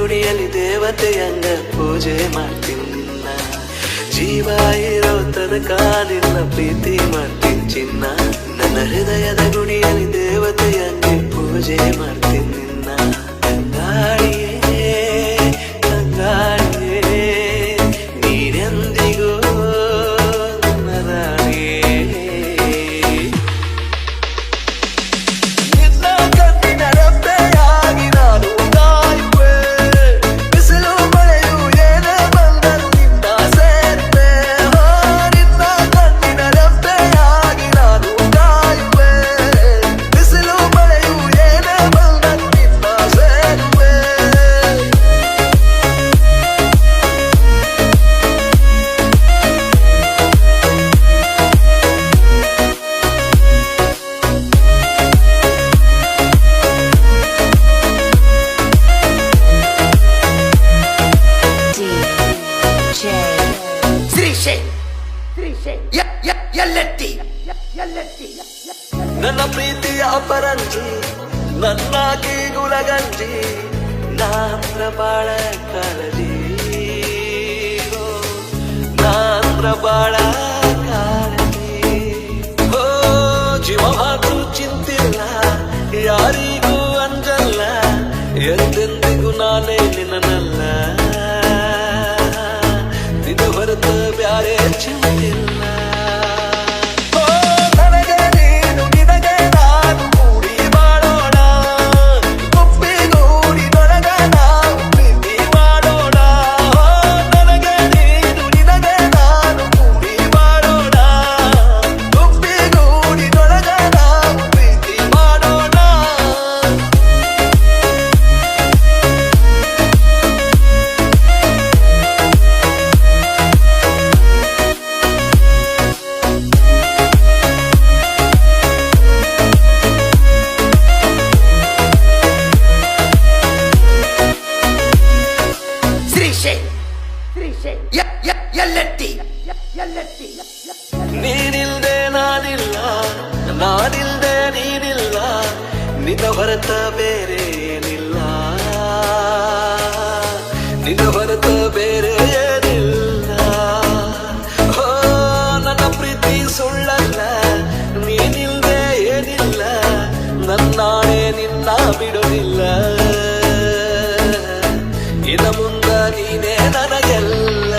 ಗುಡಿಯಲ್ಲಿ ದೇವತೆಯಂಗ ಪೂಜೆ ಮಾಡ್ತೀನಿ ನಿನ್ನ. ಜೀವ ಇರೋ ತನಕ ನಿನ್ನ ಪ್ರೀತಿ ಮಾಡ್ತೀನಿ ಚಿನ್ನ. ನನ್ನ ಹೃದಯದ ಗುಡಿಯಲ್ಲಿ ದೇವತೆಯಂಗೆ ಪೂಜೆ ಮಾಡ್ತೀನಿ ನಿನ್ನ. ತಂಗಾಳಿಯೇ ತಂಗಾಳಿಯೇ ನೀನೆಂದಿಗೂ ನನ್ನ ರಾಣಿಯೇ. ನಿನ್ನ ಕಣ್ಣಿನ ರೆಪ್ಪೆಯಾಗಿ ನಾನು ಕಾಯುವೆ. ಬಿಸಿಲು ಮಳೆಯು ಏನೇ ಬಂದರೂ ನಿನ್ನ ಸೇರುವೆ. ನಿನ್ನ ಕಣ್ಣಿನ ರೆಪ್ಪೆಯಾಗಿ ನಾನು ಕಾಯುವೆ. ಬಿಸಿಲು ಮಳೆಯು ಏನೇ ಬಂದರೂ ನಿನ್ನ ಸೇರುವೆ. ನನ್ನ ಪ್ರೀತಿಯ ಅಪರಂಜಿ ನನ್ನಾಗಿ ಗುಲಗಂಜಿ ನಾಂದ್ರ ಬಾಳ ಕಾಳಜಿ. ನಾಂದ್ರ ಬಾಳ ಕಾಳಜಿ. ಓ ಜೀವ ಮಾತು ಚಿಂತಿಲ್ಲ ಯಾರಿಗೂ ಅಂಜಲ್ಲ. ಎಂದೆಂದಿಗೂ ನಾನೇ ನಿನ್ನನಲ್ಲ. ಇದು ಹೊರತು ಬ್ಯಾರೆ ಚಿಂತಿಲ್ಲ. ನೀನಿಲ್ದೆ ನಾನಿಲ್ಲ ನಾನಿಲ್ದೆ ನೀನಿಲ್ಲ. ನಿನ್ನ ಹೊರತ ಬೇರೆ ಏನಿಲ್ಲ. ನಿನ್ನ ಹೊರತ ಬೇರೆ ಏನಿಲ್ಲ. ಓ ನನ್ನ ಪ್ರೀತಿ ಸುಳ್ಳಲ್ಲ. ನೀನಿಲ್ದೆ ಏನಿಲ್ಲ. ನನ್ನಾಣೆ ನಿನ್ನ ಬಿಡೋದಿಲ್ಲ. ಇದ ಮುಂದ ನೀನೇ ನನಗೆಲ್ಲ.